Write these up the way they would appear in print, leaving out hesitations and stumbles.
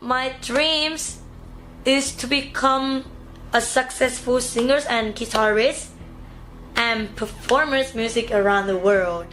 my dreams is to become a successful singer and guitarist and performers music around the world.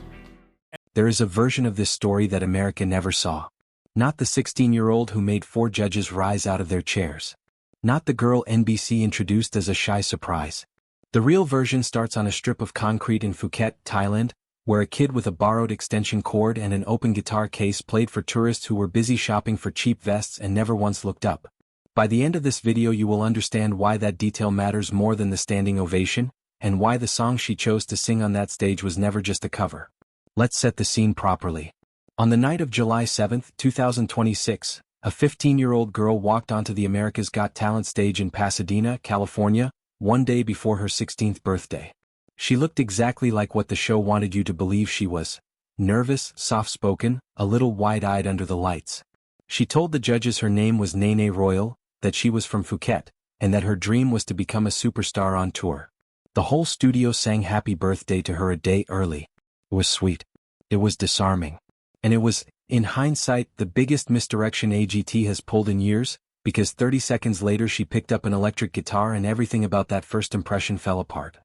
There is a version of this story that America never saw. Not the 16-year-old who made 4 judges rise out of their chairs. Not the girl NBC introduced as a shy surprise. The real version starts on a strip of concrete in Phuket, Thailand, where a kid with a borrowed extension cord and an open guitar case played for tourists who were busy shopping for cheap vests and never once looked up. By the end of this video you will understand why that detail matters more than the standing ovation, and why the song she chose to sing on that stage was never just a cover. Let's set the scene properly. On the night of July 7, 2026, a 15-year-old girl walked onto the America's Got Talent stage in Pasadena, California, one day before her 16th birthday. She looked exactly like what the show wanted you to believe she was. Nervous, soft-spoken, a little wide-eyed under the lights. She told the judges her name was Nene Royal, that she was from Phuket, and that her dream was to become a superstar on tour. The whole studio sang happy birthday to her a day early. It was sweet. It was disarming. And it was, in hindsight, the biggest misdirection AGT has pulled in years, because 30 seconds later she picked up an electric guitar and everything about that first impression fell apart.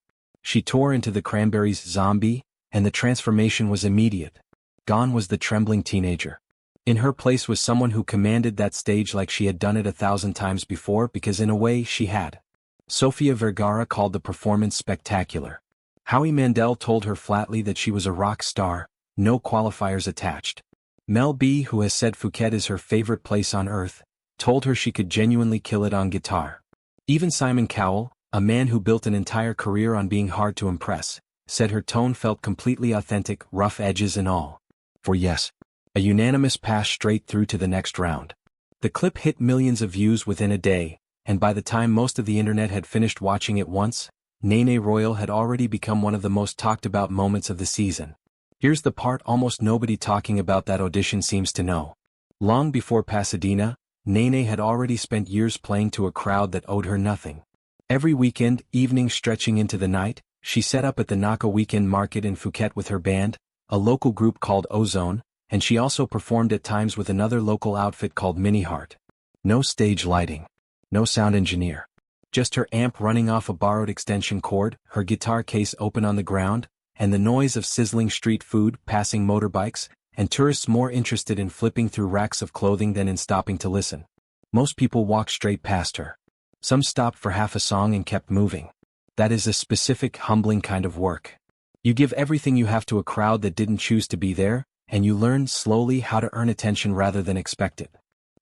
She tore into the Cranberries' Zombie, and the transformation was immediate. Gone was the trembling teenager. In her place was someone who commanded that stage like she had done it 1,000 times before, because in a way she had. Sofia Vergara called the performance spectacular. Howie Mandel told her flatly that she was a rock star, no qualifiers attached. Mel B, who has said Phuket is her favorite place on earth, told her she could genuinely kill it on guitar. Even Simon Cowell, a man who built an entire career on being hard to impress, said her tone felt completely authentic, rough edges and all. For yes, a unanimous pass straight through to the next round. The clip hit millions of views within a day, and by the time most of the internet had finished watching it once, Nene Royal had already become one of the most talked about moments of the season. Here's the part almost nobody talking about that audition seems to know. Long before Pasadena, Nene had already spent years playing to a crowd that owed her nothing. Every weekend, evening stretching into the night, she set up at the Naka Weekend Market in Phuket with her band, a local group called Ozone, and she also performed at times with another local outfit called Mini Heart. No stage lighting. No sound engineer. Just her amp running off a borrowed extension cord, her guitar case open on the ground, and the noise of sizzling street food, passing motorbikes, and tourists more interested in flipping through racks of clothing than in stopping to listen. Most people walked straight past her. Some stopped for half a song and kept moving. That is a specific, humbling kind of work. You give everything you have to a crowd that didn't choose to be there, and you learn slowly how to earn attention rather than expect it.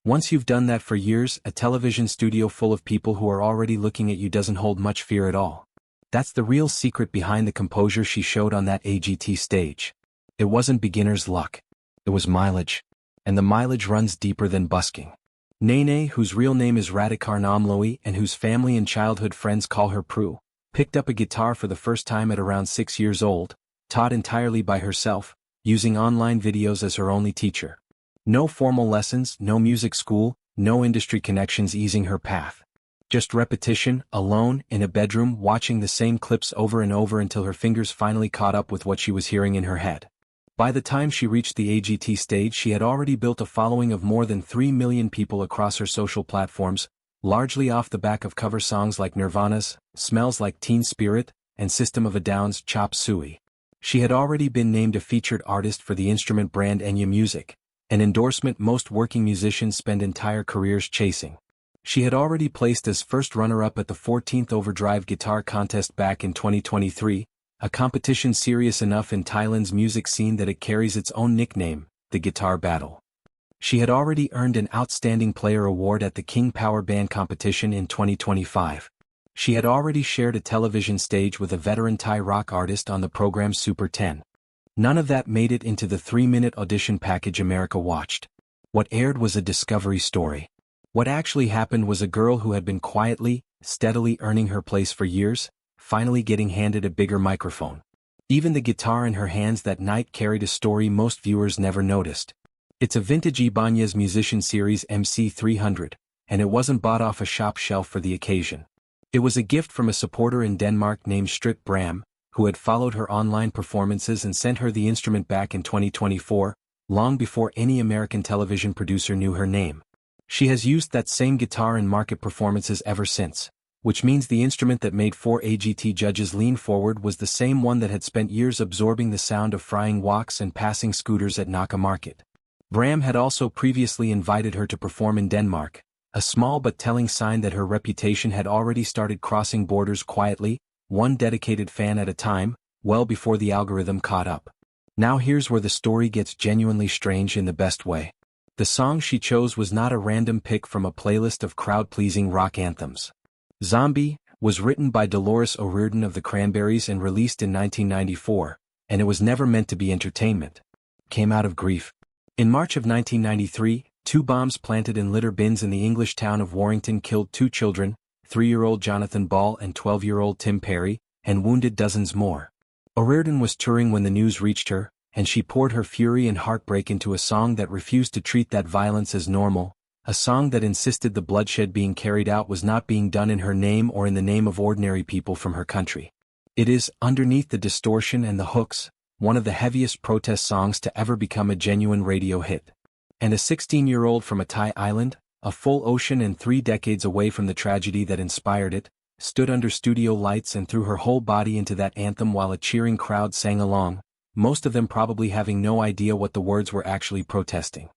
Once you've done that for years, a television studio full of people who are already looking at you doesn't hold much fear at all. That's the real secret behind the composure she showed on that AGT stage. It wasn't beginner's luck. It was mileage. And the mileage runs deeper than busking. Nene, whose real name is Radhikar Namloi and whose family and childhood friends call her Prue, picked up a guitar for the first time at around 6 years old, taught entirely by herself, using online videos as her only teacher. No formal lessons, no music school, no industry connections easing her path. Just repetition, alone, in a bedroom, watching the same clips over and over until her fingers finally caught up with what she was hearing in her head. By the time she reached the AGT stage, she had already built a following of more than 3 million people across her social platforms, largely off the back of cover songs like Nirvana's Smells Like Teen Spirit and System of a Down's Chop Suey. She had already been named a featured artist for the instrument brand Enya Music, an endorsement most working musicians spend entire careers chasing. She had already placed as first runner-up at the 14th Overdrive Guitar Contest back in 2023, a competition serious enough in Thailand's music scene that it carries its own nickname, the Guitar Battle. She had already earned an Outstanding Player award at the King Power Band competition in 2025. She had already shared a television stage with a veteran Thai rock artist on the program Super 10. None of that made it into the 3-minute audition package America watched. What aired was a discovery story. What actually happened was a girl who had been quietly, steadily earning her place for years, finally getting handed a bigger microphone. Even the guitar in her hands that night carried a story most viewers never noticed. It's a vintage Ibanez musician series MC300, and it wasn't bought off a shop shelf for the occasion. It was a gift from a supporter in Denmark named Strit Bram, who had followed her online performances and sent her the instrument back in 2024, long before any American television producer knew her name. She has used that same guitar in market performances ever since, which means the instrument that made 4 AGT judges lean forward was the same one that had spent years absorbing the sound of frying woks and passing scooters at Naka Market. Bram had also previously invited her to perform in Denmark, a small but telling sign that her reputation had already started crossing borders quietly, one dedicated fan at a time, well before the algorithm caught up. Now here's where the story gets genuinely strange in the best way. The song she chose was not a random pick from a playlist of crowd-pleasing rock anthems. Zombie was written by Dolores O'Riordan of the Cranberries and released in 1994, and it was never meant to be entertainment. Came out of grief. In March of 1993, 2 bombs planted in litter bins in the English town of Warrington killed 2 children, 3-year-old Jonathan Ball and 12-year-old Tim Perry, and wounded dozens more. O'Riordan was touring when the news reached her, and she poured her fury and heartbreak into a song that refused to treat that violence as normal, a song that insisted the bloodshed being carried out was not being done in her name or in the name of ordinary people from her country. It is, underneath the distortion and the hooks, one of the heaviest protest songs to ever become a genuine radio hit. And a 16-year-old from a Thai island, a full ocean and 3 decades away from the tragedy that inspired it, stood under studio lights and threw her whole body into that anthem while a cheering crowd sang along, most of them probably having no idea what the words were actually protesting.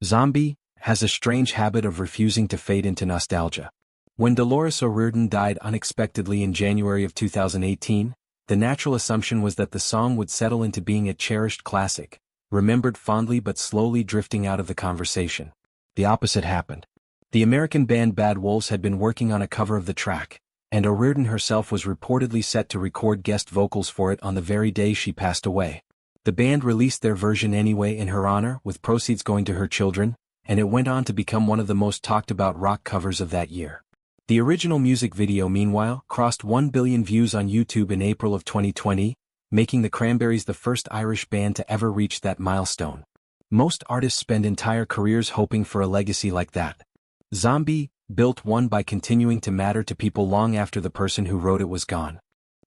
Zombie has a strange habit of refusing to fade into nostalgia. When Dolores O'Riordan died unexpectedly in January of 2018, the natural assumption was that the song would settle into being a cherished classic, remembered fondly but slowly drifting out of the conversation. The opposite happened. The American band Bad Wolves had been working on a cover of the track, and O'Riordan herself was reportedly set to record guest vocals for it on the very day she passed away. The band released their version anyway in her honor, with proceeds going to her children, and it went on to become one of the most talked about rock covers of that year. The original music video, meanwhile, crossed 1 billion views on YouTube in April of 2020, making the Cranberries the first Irish band to ever reach that milestone. Most artists spend entire careers hoping for a legacy like that. Zombie built one by continuing to matter to people long after the person who wrote it was gone.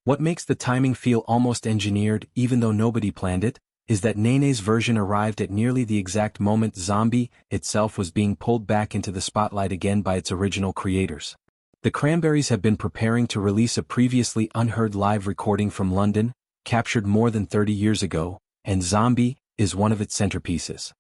What makes the timing feel almost engineered, even though nobody planned it, is that Nene's version arrived at nearly the exact moment Zombie itself was being pulled back into the spotlight again by its original creators. The Cranberries have been preparing to release a previously unheard live recording from London, captured more than 30 years ago, and Zombie is one of its centerpieces.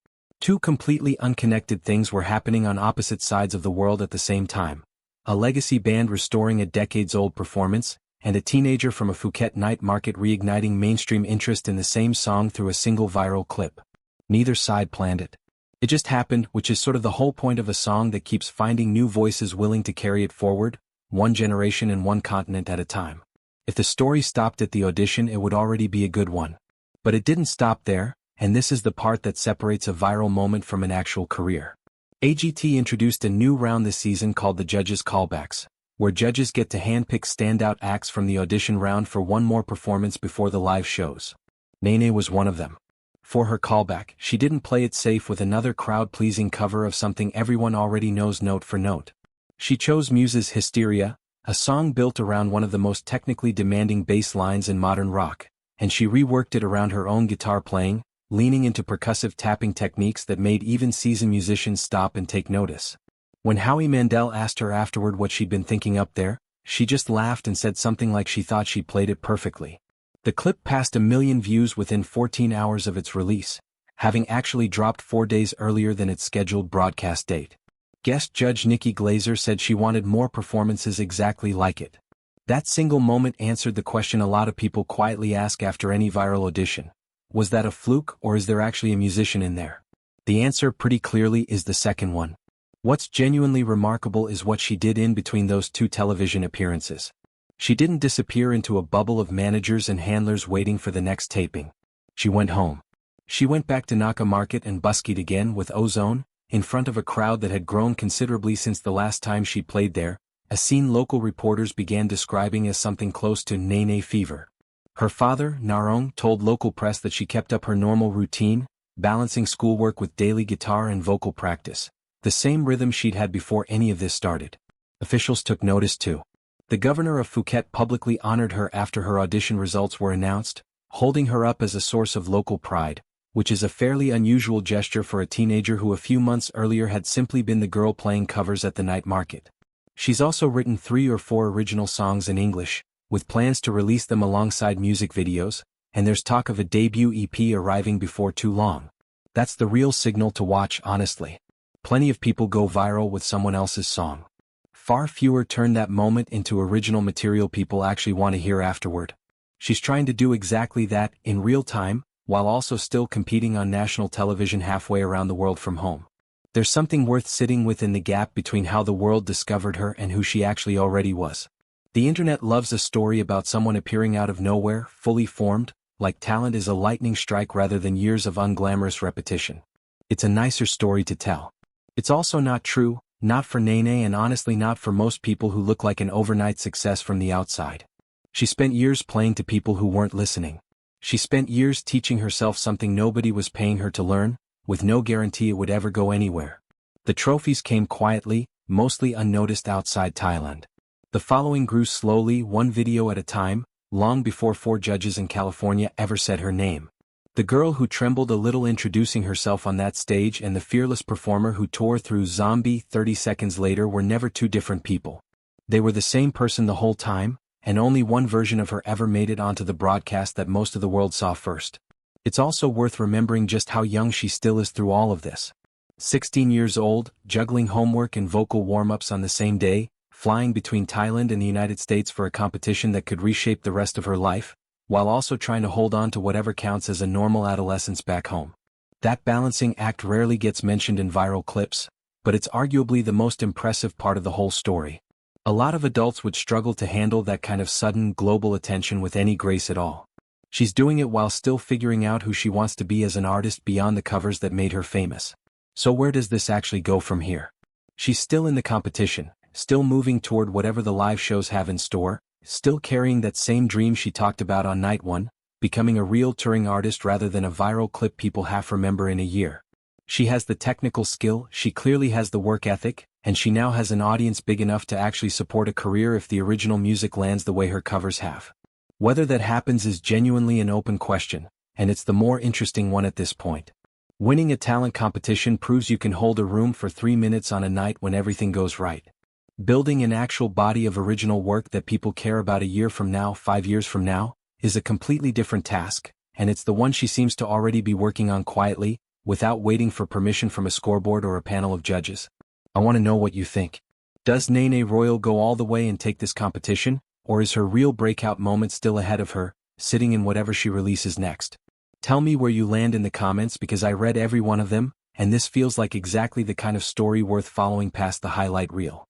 2 completely unconnected things were happening on opposite sides of the world at the same time. A legacy band restoring a decades-old performance, and a teenager from a Phuket night market reigniting mainstream interest in the same song through a single viral clip. Neither side planned it. It just happened, which is sort of the whole point of a song that keeps finding new voices willing to carry it forward, one generation and one continent at a time. If the story stopped at the audition, it would already be a good one. But it didn't stop there, and this is the part that separates a viral moment from an actual career. AGT introduced a new round this season called the Judges' Callbacks, where judges get to handpick standout acts from the audition round for one more performance before the live shows. Nene was one of them. For her callback, she didn't play it safe with another crowd-pleasing cover of something everyone already knows note for note. She chose Muse's Hysteria, a song built around one of the most technically demanding bass lines in modern rock, and she reworked it around her own guitar playing, leaning into percussive tapping techniques that made even seasoned musicians stop and take notice. When Howie Mandel asked her afterward what she'd been thinking up there, she just laughed and said something like she thought she played it perfectly. The clip passed 1 million views within 14 hours of its release, having actually dropped 4 days earlier than its scheduled broadcast date. Guest judge Nikki Glazer said she wanted more performances exactly like it. That single moment answered the question a lot of people quietly ask after any viral audition. Was that a fluke, or is there actually a musician in there? The answer pretty clearly is the second one. What's genuinely remarkable is what she did in between those 2 television appearances. She didn't disappear into a bubble of managers and handlers waiting for the next taping. She went home. She went back to Naka Market and buskied again with Ozone, in front of a crowd that had grown considerably since the last time she played there, a scene local reporters began describing as something close to Nene fever. Her father, Narong, told local press that she kept up her normal routine, balancing schoolwork with daily guitar and vocal practice, the same rhythm she'd had before any of this started. Officials took notice too. The governor of Phuket publicly honored her after her audition results were announced, holding her up as a source of local pride, which is a fairly unusual gesture for a teenager who a few months earlier had simply been the girl playing covers at the night market. She's also written 3 or 4 original songs in English, with plans to release them alongside music videos, and there's talk of a debut EP arriving before too long. That's the real signal to watch, honestly. Plenty of people go viral with someone else's song. Far fewer turn that moment into original material people actually want to hear afterward. She's trying to do exactly that, in real time, while also still competing on national television halfway around the world from home. There's something worth sitting with in the gap between how the world discovered her and who she actually already was. The internet loves a story about someone appearing out of nowhere, fully formed, like talent is a lightning strike rather than years of unglamorous repetition. It's a nicer story to tell. It's also not true, not for Nene and honestly not for most people who look like an overnight success from the outside. She spent years playing to people who weren't listening. She spent years teaching herself something nobody was paying her to learn, with no guarantee it would ever go anywhere. The trophies came quietly, mostly unnoticed outside Thailand. The following grew slowly, one video at a time, long before 4 judges in California ever said her name. The girl who trembled a little introducing herself on that stage and the fearless performer who tore through Zombie 30 seconds later were never two different people. They were the same person the whole time, and only one version of her ever made it onto the broadcast that most of the world saw first. It's also worth remembering just how young she still is through all of this. 16 years old, juggling homework and vocal warm-ups on the same day, flying between Thailand and the United States for a competition that could reshape the rest of her life, while also trying to hold on to whatever counts as a normal adolescence back home. That balancing act rarely gets mentioned in viral clips, but it's arguably the most impressive part of the whole story. A lot of adults would struggle to handle that kind of sudden, global attention with any grace at all. She's doing it while still figuring out who she wants to be as an artist beyond the covers that made her famous. So where does this actually go from here? She's still in the competition, still moving toward whatever the live shows have in store, still carrying that same dream she talked about on night 1, becoming a real touring artist rather than a viral clip people half remember in a year. She has the technical skill, she clearly has the work ethic, and she now has an audience big enough to actually support a career if the original music lands the way her covers have. Whether that happens is genuinely an open question, and it's the more interesting one at this point. Winning a talent competition proves you can hold a room for 3 minutes on a night when everything goes right. Building an actual body of original work that people care about a year from now, 5 years from now, is a completely different task, and it's the one she seems to already be working on quietly, without waiting for permission from a scoreboard or a panel of judges. I want to know what you think. Does Nene Royal go all the way and take this competition, or is her real breakout moment still ahead of her, sitting in whatever she releases next? Tell me where you land in the comments because I read every one of them, and this feels like exactly the kind of story worth following past the highlight reel.